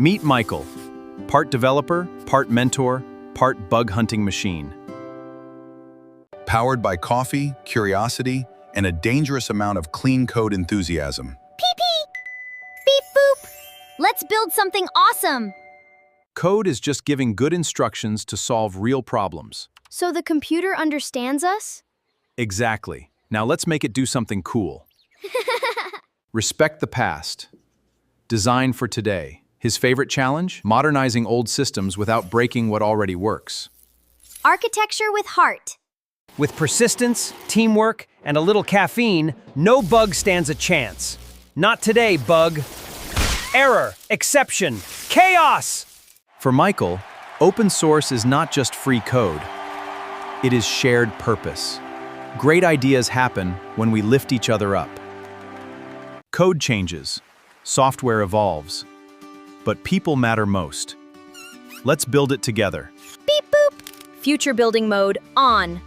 Meet Michael, part developer, part mentor, part bug hunting machine. Powered by coffee, curiosity, and a dangerous amount of clean code enthusiasm. Pee-pee! Beep boop! Let's build something awesome! Code is just giving good instructions to solve real problems. So the computer understands us? Exactly. Now let's make it do something cool. Respect the past. Design for today. His favorite challenge? Modernizing old systems without breaking what already works. Architecture with heart. With persistence, teamwork, and a little caffeine, no bug stands a chance. Not today, bug. Error, exception, chaos! For Michael, open source is not just free code. It is shared purpose. Great ideas happen when we lift each other up. Code changes, software evolves, but people matter most. Let's build it together. Beep boop! Future building mode on.